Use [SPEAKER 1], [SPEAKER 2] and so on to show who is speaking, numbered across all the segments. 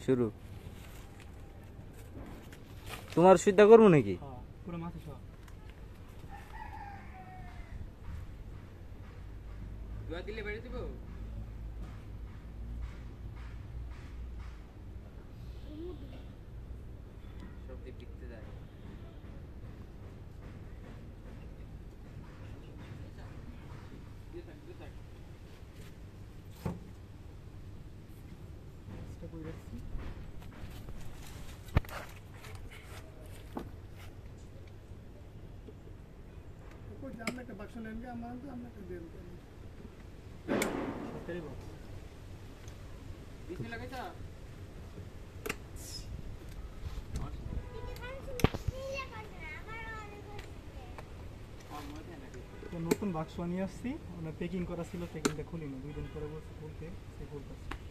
[SPEAKER 1] শুরু তোমার সিদ্ধা করবো নাকি
[SPEAKER 2] পুরো মাছ সব
[SPEAKER 3] দোয়া দিলে বেড়ে দিব সব দেখতে যায়
[SPEAKER 2] আমরা একটা বাক্স নেন গে আমরা তো আমরা একটা দেন সরকারি বক্স
[SPEAKER 3] দিছে লাগাইছা
[SPEAKER 2] নতুন বাক্স নিয়ে আসছি মানে প্যাকিং করা ছিল প্যাকিংটা খুলিনি 2 দিন পরে বলছি খুলতে সে খুলতেছে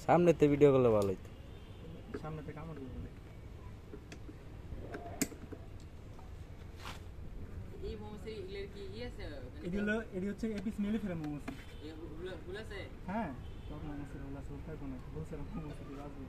[SPEAKER 1] সামনেতে ভিডিও করলে ভালো হইতো
[SPEAKER 2] সামনেতে কামড় দিবে
[SPEAKER 3] এই মোমোসে ইলের কি আছে
[SPEAKER 2] এডি হচ্ছে এপিস মেলিফেরা মোমোস
[SPEAKER 3] এগুলো আছে
[SPEAKER 2] হ্যাঁ সব মোমোসের ওলা সব তাই কোন বলছে না মোমোস দি আসবে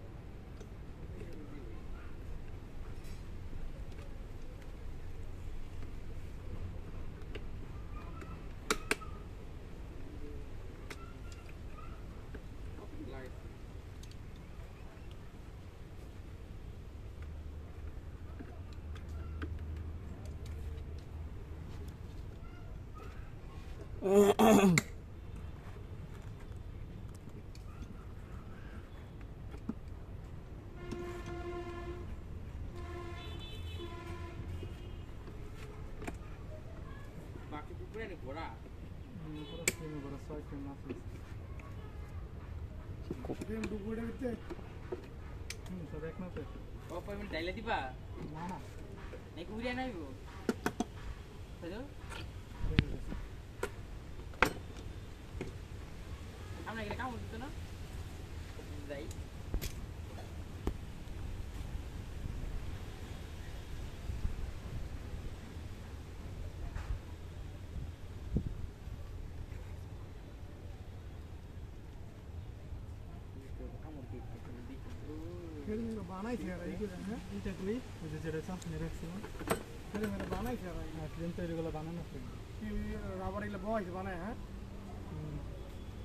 [SPEAKER 3] বাকি পুরো নে বড়া
[SPEAKER 2] পুরো স্ক্রিনে বড় সাইজ মাছ কোপেন দুপুরে দিতে সব এক মাপে
[SPEAKER 3] ও পেমেন্ট ডাইলে দিবা
[SPEAKER 2] না না
[SPEAKER 3] নাই কুড়িয়া নাইবো বুঝছো আমরা এখানে কাম করতে না যাই
[SPEAKER 2] বানাইছে আর এইগুলো হ্যাঁ এটা কই ওই যে যেটা চাপনে রাখছিলাম এটা মানে বানাইছে আর হ্যাঁ ক্রিম তো এগুলো বানানো আছে কি রাবার এগুলো বয়স বানায় হ্যাঁ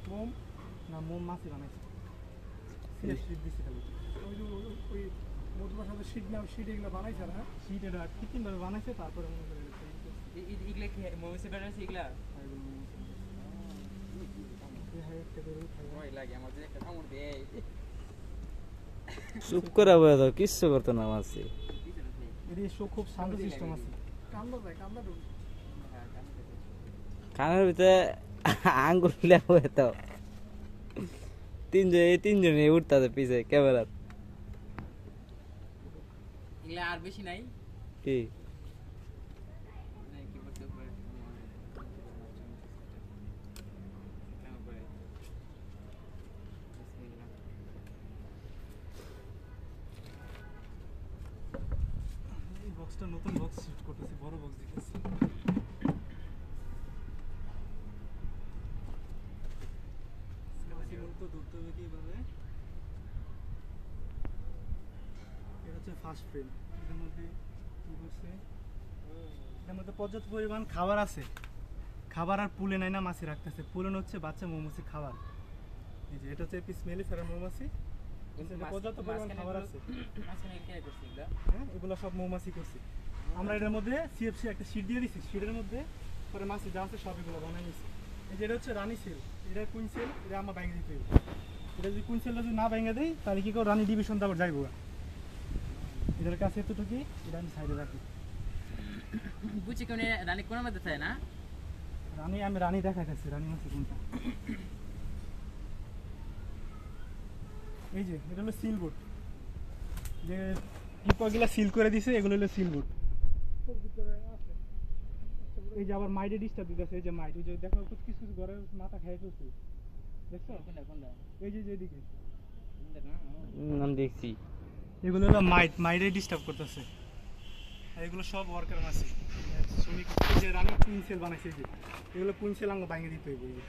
[SPEAKER 2] মোম না মোম মাছই বানাইছে শীট দিছে খালি ওই যে ওই মধুর সাথে শীট না শীট এগুলো বানাইছে না শীট এটা কৃত্রিম ভাবে বানাইছে তারপরে মনে করে
[SPEAKER 3] এগুলা কি মোমোসে বানাইছে এগুলা ভয় লাগে আমার যে একটা কামড় দেয়
[SPEAKER 1] চুপ করে বয়ে দাও কিচ্ছু করতো না মাছি
[SPEAKER 2] এটি খুব শান্ত সিস্টেম আছে কামড়া যায় কামড়া ঢুক
[SPEAKER 1] কানের ভিতরে আঙ্গুল লেগে তো তিনজনে উঠতে পিছে ক্যামেরা
[SPEAKER 3] এগুলা আর বেশি নাই
[SPEAKER 1] কি
[SPEAKER 2] বক্সটা নতুন বক্স শিফট করতেছি বড় বক্স দিতেছি তো ধরতে হবে কিভাবে এটা হচ্ছে ফার্স্ট ফ্রেম এর মধ্যে কি করছে এর মধ্যে পর্যাপ্ত পরিমাণ খাবার আছে খাবার আর পুলে নাই না মাছি রাখতেছে পুলেন হচ্ছে বাচ্চা মৌমাছি খাবার এই যে এটা হচ্ছে পিস মেলি ফেরা মৌমাছি পর্যাপ্ত পরিমাণ খাবার আছে হ্যাঁ এগুলো সব মৌমাছি করছে আমরা এটার মধ্যে সিএফসি একটা শীট দিয়ে দিচ্ছি শীটের মধ্যে পরে মাছি যা আছে সব এগুলো বানাই নিচ্ছি এই যে এটা হচ্ছে রানী সেল এটা কুইন সেল এটা আমরা ব্যাঙ্গে দিতে হবে এটা যদি কুইন সেলটা যদি না ব্যাঙ্গে দিই তাহলে কি করে রানী ডিভিশন তারপর যাইবো এটার কাছে এতটুকু এটা আমি সাইডে রাখি
[SPEAKER 3] বুঝছি কোন রানী কোন মধ্যে থাকে না
[SPEAKER 2] রানী আমি রানী দেখাইতেছি রানী মাছি কোনটা এই যে এটা হলো সিল বোর্ড যে ইপগুলা সিল করে দিছে এগুলো হলো সিল বোর্ড এই যে আবার মাইডে ডিস্টার্ব দিতেছে এই যে মাইড ওই যে দেখো কিছু কিছু ঘরে মাথা খেয়ে ফেলছে দেখছো এই যে যেদিকে
[SPEAKER 1] নাম দেখছি
[SPEAKER 2] এগুলো হলো মাইডে ডিস্টার্ব করতেছে এগুলো সব ওয়ার্কার মাছি শ্রমিক এই যে রানী কুইনসেল বানাইছে এই যে এগুলো কুইনসেল আঙ্গ ভাঙে দিতে হইব এই যে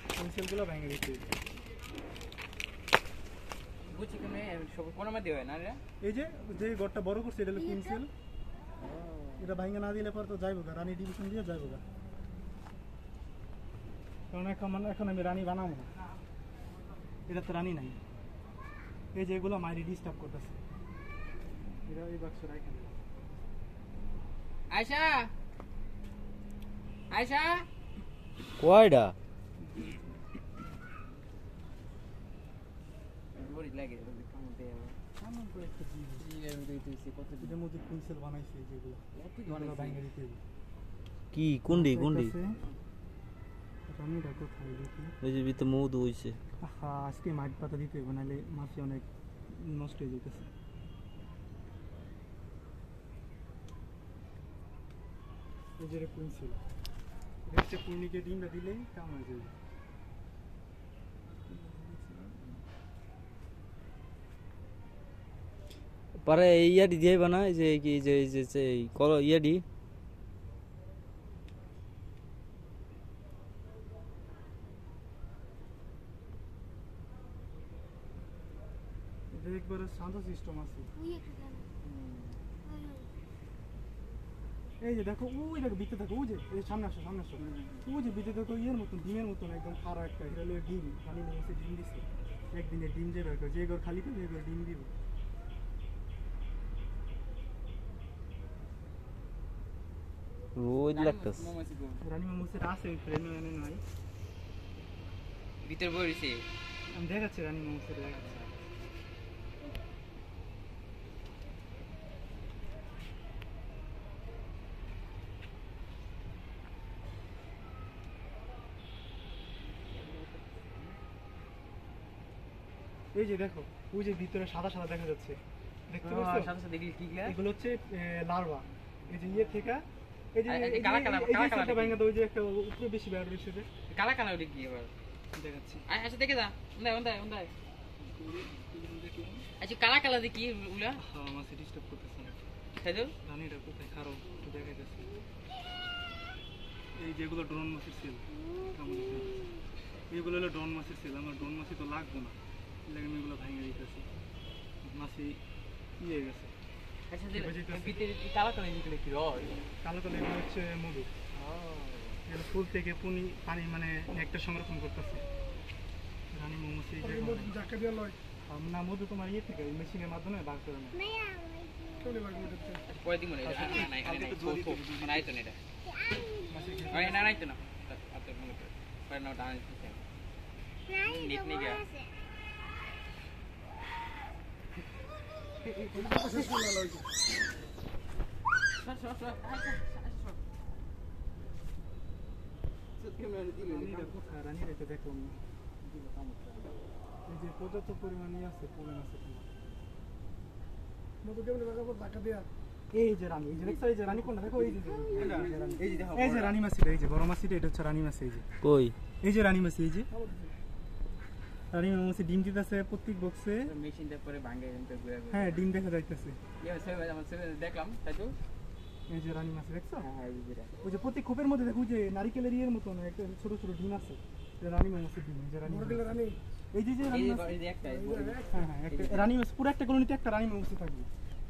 [SPEAKER 2] কুইনসেলগুলো ভাঙে দিতে হইব
[SPEAKER 3] বুঝছি কেমনে সব কোন মধ্যে হয় না রে
[SPEAKER 2] এই যে যে ঘরটা বড় করছে এটা হলো কুইনসেল এটা ভাঙে না দিলে পর তো যাইব গা রানী ডিভিশন দিয়ে যাইব গা কারণ এখন আমি রানী বানাবো না এটা তো রানী নাই এই যে এগুলো মাইরি ডিস্টার্ব করতেছে এটা এই বাক্স রাখেন
[SPEAKER 3] আয়শা আয়শা
[SPEAKER 1] কয়টা
[SPEAKER 3] বড়ি লাগে কাম দে
[SPEAKER 2] সামন করে একটা জিনিস
[SPEAKER 3] জিগার ভিতরে তুইছে কত
[SPEAKER 2] এটার মধ্যে কুইনসেল বানাইছে যেগুলো এগুলো ভাঙে দিতে হবে
[SPEAKER 1] কি কুন্ডি কুন্ডি
[SPEAKER 2] রানীটা কোথায় দেখি
[SPEAKER 1] ওই যে ভিতরে মধু হইছে
[SPEAKER 2] হ্যাঁ আজকে মাঠ পাতা দিতে হবে নাহলে মাছি অনেক নষ্ট হয়ে যেতেছে এই যে কুইনসেল এটা হচ্ছে কুইনিকে ডিমটা দিলেই কাম হয়ে যাবে
[SPEAKER 1] পারে ইয়াডি দিয়ে বানা যে কি যে কল ইয়াডি
[SPEAKER 2] এটা একবারে শান্ত সিস্টেম আছে এই যে দেখো ওই দেখো ভিতরে দেখো ওই যে এই সামনে আসো ওই যে ভিতরে দেখো ইয়ের মতন ডিমের মতন একদম খারাপ একটা এটা হলো ডিম পানি নিচে ডিম দিছে একদিনে ডিম যে বের করে যে ঘর খালি করে যে ঘর ডিম দিব
[SPEAKER 1] রোজ লাগতেছে
[SPEAKER 2] রানী মামুসের আছে ফ্রেন্ড নাই
[SPEAKER 3] ভিতর বইছে
[SPEAKER 2] আমি দেখাচ্ছি রানী মামুসের দেখাচ্ছি এই যে দেখো ওই যে ভিতরে সাদা সাদা দেখা যাচ্ছে দেখতে পাচ্ছ
[SPEAKER 3] সাথে সাথে দেখলি কি গ্লাস
[SPEAKER 2] এগুলো হচ্ছে লার্ভা এই যে ইয়ে থেকে এই যে
[SPEAKER 3] এই কালা কালা কালা কালা
[SPEAKER 2] ভাঙা দাও যে একটা উপরে বেশি বের হইছে যে
[SPEAKER 3] কালা কালা ওটা কি এবার
[SPEAKER 2] দেখাচ্ছি
[SPEAKER 3] আচ্ছা দেখে যা ওন্দাই আচ্ছা কালা কালা দেখি উলা
[SPEAKER 2] হ্যাঁ আমার ডিস্টার্ব করতেছে
[SPEAKER 3] তাই তো
[SPEAKER 2] রানীটা কোথায় খারো একটু দেখাইতেছে এই যেগুলো ড্রোন মাছের সেল এইগুলো হলো ড্রোন মাছের সেল আমার ড্রোন মাছি তো লাগবে না লাগে আমি এগুলো ভাঙে দিতেছি মাছি ইয়ে গেছে
[SPEAKER 3] আচ্ছা ভিতরে কালা কালা নিকলে কি রয়
[SPEAKER 2] কালো কালো এগুলো হচ্ছে মধু এগুলো ফুল থেকে পানি মানে একটা সংরক্ষণ করতেছে রানী মৌমাছি জাকা দিয়ে লয় না মধু তোমার ইয়ে থেকে মেশিনের মাধ্যমে বার করে না
[SPEAKER 3] পরে দিমু না নাই নাই তো নেটা আরে না নাই তো না আতে মনে করে পরে না ডান দিতে নিক নিকে
[SPEAKER 2] রানীরা তো দেখলাম না এই যে পর্যাপ্ত পরিমাণ ইয়ে আছে পোলেন আছে এই যে রানী এই যে দেখছো এই যে রানী কোনটা দেখো এই যে এই যে রানী মাছিটা এই যে বড় মাছিটা এটা হচ্ছে রানী মাছি এই যে
[SPEAKER 1] কই
[SPEAKER 2] এই যে রানী মাছি এই যে রানী মাছি ডিম দিতেছে প্রত্যেক বক্সে
[SPEAKER 3] মেশিনটা পরে ভাঙে এনতে ঘুরে ঘুরে
[SPEAKER 2] হ্যাঁ ডিম দেখা যাইতেছে
[SPEAKER 3] ইয়া সেভে আমার সেভে দেখলাম তাই তো
[SPEAKER 2] এই যে রানী মাছি দেখছো
[SPEAKER 3] হ্যাঁ এই যে
[SPEAKER 2] ওই যে প্রত্যেক খোপের মধ্যে দেখো যে নারিকেলের ইয়ের মতন একটা ছোট ছোট ডিম আছে এটা রানী মাছির ডিম এই যে রানী এই যে রানী মাছি
[SPEAKER 3] এই যে একটা
[SPEAKER 2] হ্যাঁ হ্যাঁ একটা রানী মাছি পুরো একটা কলোনিতে একটা রানী মাছি থাকবে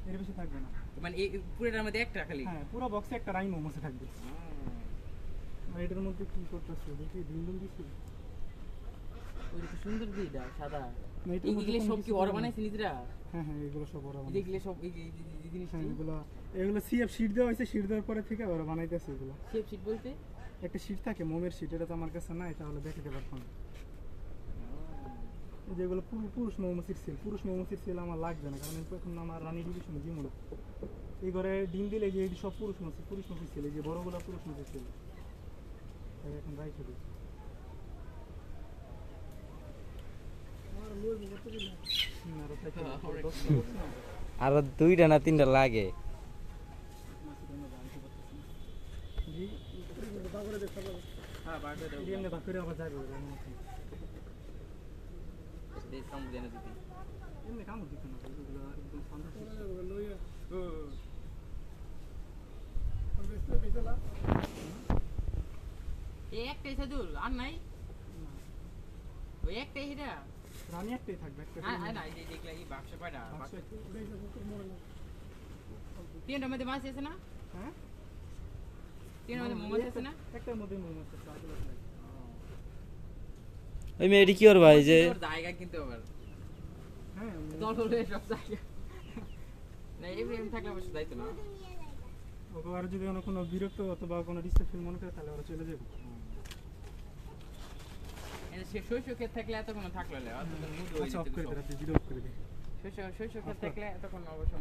[SPEAKER 2] এর বেশি থাকবে না
[SPEAKER 3] মানে এই পুরোটার মধ্যে একটা খালি
[SPEAKER 2] হ্যাঁ পুরো বক্সে একটা রানী মাছি থাকবে আর এটার মধ্যে কি করতেছে দেখি ডিম ডিম দিছি
[SPEAKER 3] ওই তো সুন্দর দিটা সাদা
[SPEAKER 2] না এটার মধ্যে
[SPEAKER 3] এগুলো
[SPEAKER 2] কোনো
[SPEAKER 3] সব কি
[SPEAKER 2] কিছু
[SPEAKER 3] ওরা
[SPEAKER 2] করা নেই।
[SPEAKER 3] বানাইছে নিজেরা
[SPEAKER 2] হ্যাঁ হ্যাঁ এগুলো সব ওরা বানায়।
[SPEAKER 3] এগুলো সব এই জিনিসটা
[SPEAKER 2] হ্যাঁ এগুলো সিএফ শীট দেওয়া হয়েছে শীট দেওয়ার পরে থেকে ওরা বানাইতেছে এগুলো
[SPEAKER 3] শেপ শীট বলতে
[SPEAKER 2] একটা শীট থাকে মোমের শীট এটা তো আমার কাছে নাই তাহলে দেখাতে পারতাম এই যেগুলো পুরুষ মৌমাছির সেল পুরুষ মৌমাছির সেল আমার লাগবে না কারণ এখন আমার রানী ডিভিশনে দিব না এই ঘরে ডিম দিলে যে সব পুরুষ মাছির সেল এই যে বড়গুলো পুরুষ মাছির সেল এখন রাইখে দিই
[SPEAKER 1] আর দুইটা না তিনটা লাগে
[SPEAKER 3] হ্যাঁ বাড়তে দাও
[SPEAKER 2] এমনি বাকরে আবার যাবে রানী মাছি
[SPEAKER 3] দেখ কাম দেনা দিবি
[SPEAKER 2] এমনি কামড় দিতে না এগুলো একদম শান্ত
[SPEAKER 3] এই একটাই সাদুল আর নাই ওই একটাই হিরা
[SPEAKER 2] রানী একটাই থাকবে একটা
[SPEAKER 3] না এই দেখলা এই বাক্স কয়টা
[SPEAKER 2] বাক্স একটা।
[SPEAKER 3] তিনটার মধ্যে মাছ আছে না
[SPEAKER 2] হ্যাঁ
[SPEAKER 3] তিনটার মধ্যে মোমো আছে না
[SPEAKER 2] একটার মধ্যে মোমো আছে বাকিগুলো নাই।
[SPEAKER 1] ওই মেয়েটি কি ওর ভাই যে
[SPEAKER 3] তোর জায়গা কিন্তু আবার
[SPEAKER 2] হ্যাঁ
[SPEAKER 3] দল হলে সব জায়গা না এফএম থাকলে অবশ্য যাইতো না
[SPEAKER 2] ওকে আর যদি কোনো বিরক্ত অথবা কোনো ডিস্টার্ব ফিল মনে করে তাহলে ওরা চলে যাবে।
[SPEAKER 3] সে শৈশব ক্ষেত থাকলে এতক্ষণ থাকলো না অত মুড হয়ে
[SPEAKER 2] আচ্ছা অফ
[SPEAKER 3] যেত
[SPEAKER 2] করে
[SPEAKER 3] সব।
[SPEAKER 2] দে, ভিডিও অফ করে দে।
[SPEAKER 3] শৈশব ক্ষেত থাকলে এতক্ষণ অবশ্য